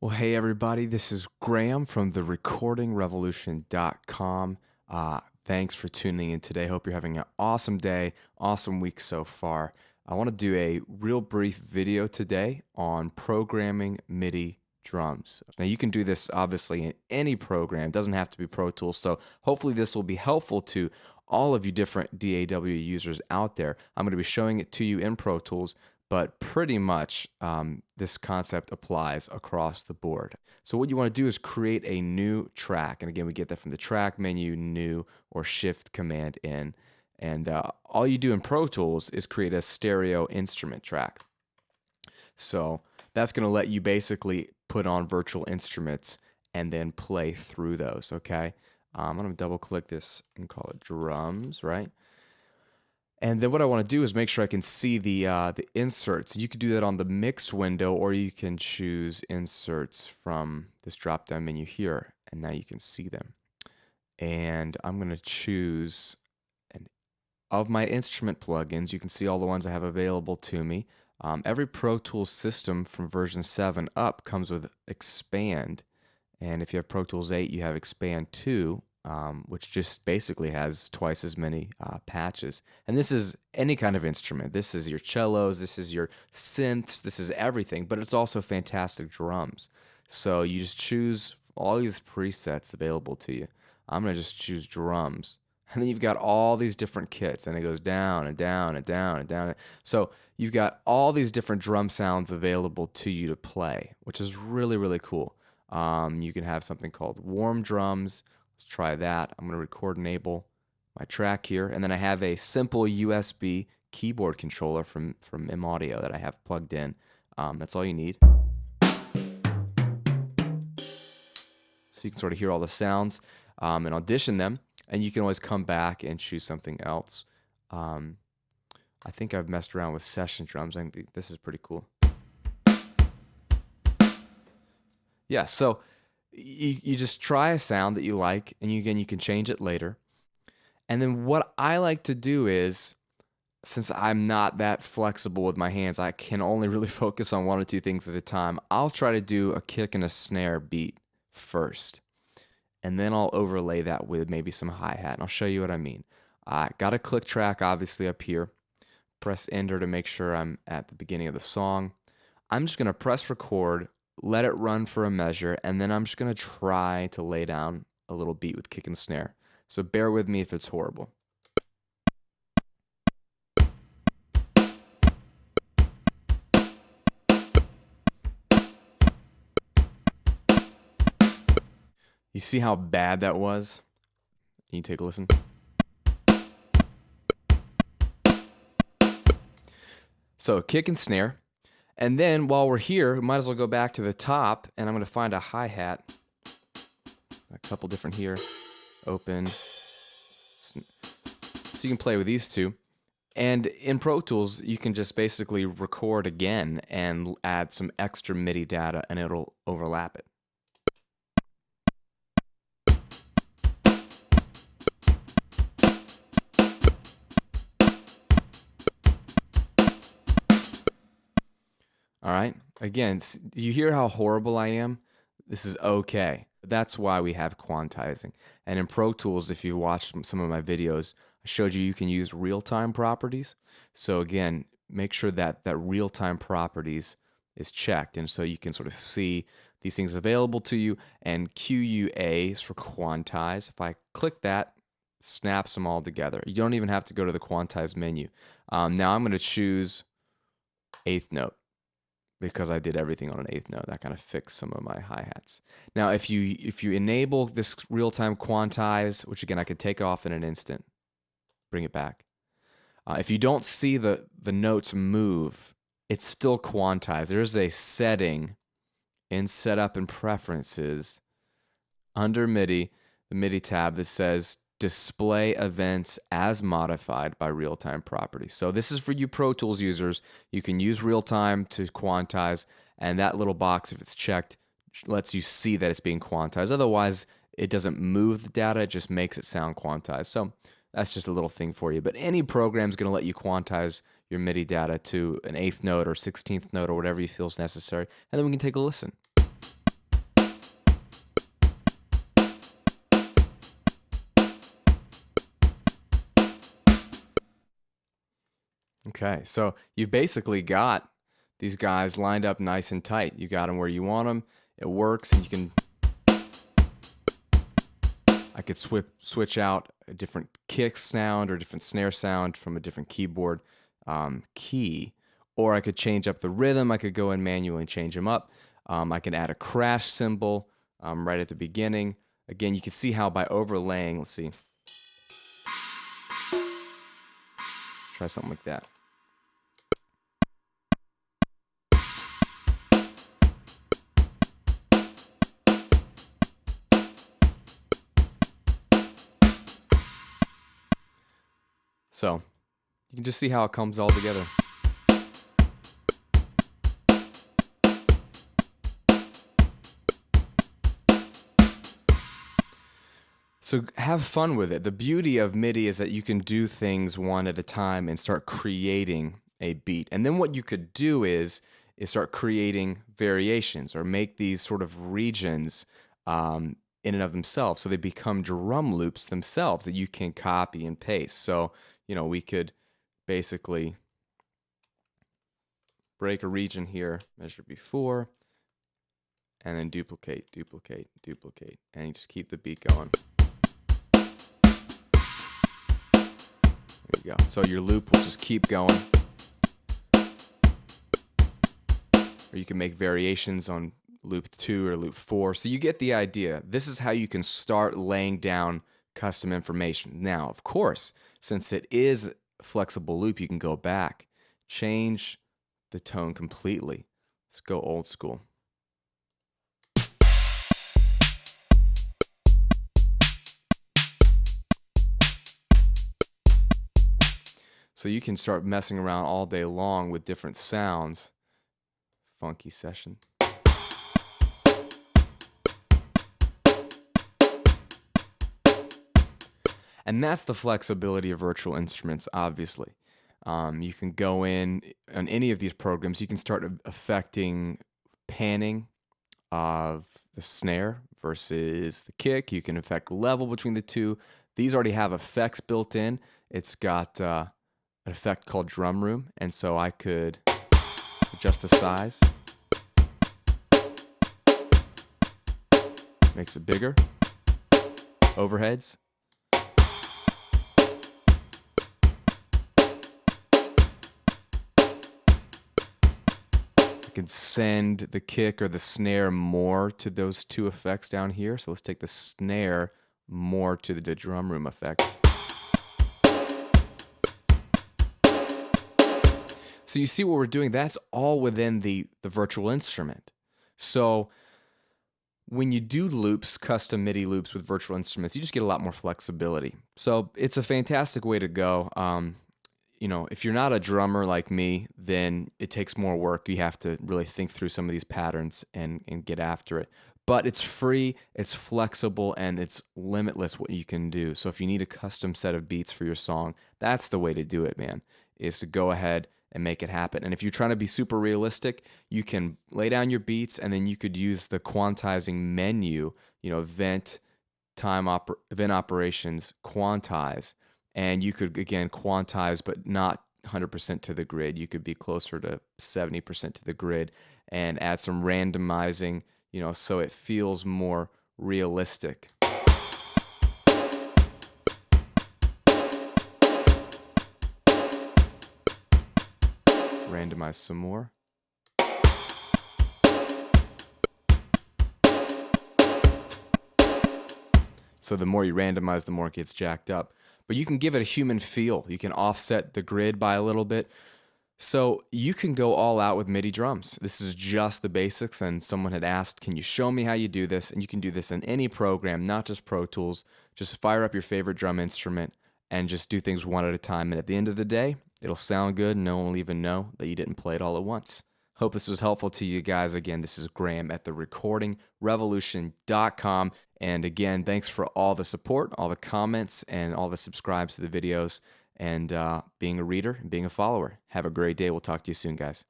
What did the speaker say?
Well, hey everybody, this is Graham from the recordingrevolution.com. Thanks for tuning in today. Hope you're having an awesome day, awesome week so far. I want to do a real brief video today on programming MIDI drums. Now you can do this obviously in any program, it doesn't have to be Pro Tools. So hopefully this will be helpful to all of you different DAW users out there. I'm going to be showing it to you in Pro Tools, but pretty much this concept applies across the board. So what you want to do is create a new track. And again, we get that from the track menu, new, or shift command in. And all you do in Pro Tools is create a stereo instrument track. So that's going to let you basically put on virtual instruments and then play through those, okay? I'm going to double click this and call it drums, right? And then what I want to do is make sure I can see the inserts. You could do that on the mix window, or you can choose inserts from this drop-down menu here, and now you can see them. And I'm going to choose of my instrument plugins. You can see all the ones I have available to me. Every Pro Tools system from version 7 up comes with Expand, and if you have Pro Tools 8, you have Expand 2. Which just basically has twice as many patches. And this is any kind of instrument. This is your cellos, this is your synths, this is everything, but it's also fantastic drums. So you just choose all these presets available to you. I'm gonna just choose drums. And then you've got all these different kits, and it goes down and down and down and down. So you've got all these different drum sounds available to you to play, which is really, really cool. You can have something called warm drums. Let's try that. I'm going to record enable my track here, and then I have a simple USB keyboard controller from M-Audio that I have plugged in. That's all you need. So you can sort of hear all the sounds and audition them, and you can always come back and choose something else. I think I've messed around with session drums. I think this is pretty cool. Yeah, so you just try a sound that you like, and you can change it later. And then what I like to do is, since I'm not that flexible with my hands, I can only really focus on one or two things at a time. I'll try to do a kick and a snare beat first, and then I'll overlay that with maybe some hi-hat, and I'll show you what I mean. I got a click track obviously up here. Press enter to make sure I'm at the beginning of the song. I'm just going to press record, let it run for a measure, and then I'm just going to try to lay down a little beat with kick and snare. So bear with me if it's horrible. You see how bad that was? Can you take a listen? So kick and snare. And then while we're here, we might as well go back to the top, and I'm going to find a hi-hat. A couple different here. Open. So you can play with these two. And in Pro Tools, you can just basically record again and add some extra MIDI data, and it'll overlap it. All right, again, do you hear how horrible I am? This is okay. That's why we have quantizing. And in Pro Tools, if you watched some of my videos, I showed you can use real-time properties. So again, make sure that real-time properties is checked, and so you can sort of see these things available to you. And QUA is for quantize. If I click that, snaps them all together. You don't even have to go to the quantize menu. Now I'm going to choose eighth note, because I did everything on an eighth note. That kind of fixed some of my hi-hats. Now, if you enable this real-time quantize, which again I could take off in an instant, bring it back. If you don't see the notes move, it's still quantized. There's a setting in Setup and Preferences under MIDI, the MIDI tab that says Display Events as Modified by Real-Time Properties. So this is for you Pro Tools users. You can use real-time to quantize, and that little box, if it's checked, lets you see that it's being quantized. Otherwise, it doesn't move the data, it just makes it sound quantized. So that's just a little thing for you. But any program is going to let you quantize your MIDI data to an eighth note or 16th note or whatever you feel is necessary, and then we can take a listen. Okay, so you've basically got these guys lined up nice and tight. You got them where you want them. It works, and you can. I could switch out a different kick sound or different snare sound from a different keyboard key, or I could change up the rhythm. I could go in manually and change them up. I can add a crash cymbal right at the beginning. Again, you can see how by overlaying, let's see. Let's try something like that. So you can just see how it comes all together. So have fun with it. The beauty of MIDI is that you can do things one at a time and start creating a beat. And then what you could do is start creating variations or make these sort of regions in and of themselves. So they become drum loops themselves that you can copy and paste. So, we could basically break a region here, measure before, and then duplicate, duplicate, duplicate, and you just keep the beat going. There you go. So your loop will just keep going. Or you can make variations on loop 2 or loop 4. So you get the idea. This is how you can start laying down custom information. Now, of course, since it is a flexible loop, you can go back, change the tone completely. Let's go old school. So you can start messing around all day long with different sounds. Funky session. And that's the flexibility of virtual instruments, obviously. You can go in on any of these programs, you can start affecting panning of the snare versus the kick. You can affect level between the two. These already have effects built in. It's got an effect called drum room, and so I could adjust the size. Makes it bigger. Overheads. I can send the kick or the snare more to those two effects down here. So let's take the snare more to the drum room effect. So you see what we're doing? That's all within the virtual instrument. So when you do loops, custom MIDI loops with virtual instruments, you just get a lot more flexibility. So it's a fantastic way to go. If you're not a drummer like me, then it takes more work. You have to really think through some of these patterns and get after it. But it's free, it's flexible, and it's limitless what you can do. So if you need a custom set of beats for your song, that's the way to do it, man, is to go ahead and make it happen. And if you're trying to be super realistic, you can lay down your beats, and then you could use the quantizing menu, event operations, quantize, and you could, again, quantize, but not 100% to the grid. You could be closer to 70% to the grid and add some randomizing, so it feels more realistic. Randomize some more. So the more you randomize, the more it gets jacked up. But you can give it a human feel. You can offset the grid by a little bit. So you can go all out with MIDI drums. This is just the basics, and someone had asked, can you show me how you do this? And you can do this in any program, not just Pro Tools. Just fire up your favorite drum instrument and just do things one at a time. And at the end of the day, it'll sound good, and no one will even know that you didn't play it all at once. Hope this was helpful to you guys. Again, this is Graham at therecordingrevolution.com. And again, thanks for all the support, all the comments, and all the subscribes to the videos, and being a reader and being a follower. Have a great day. We'll talk to you soon, guys.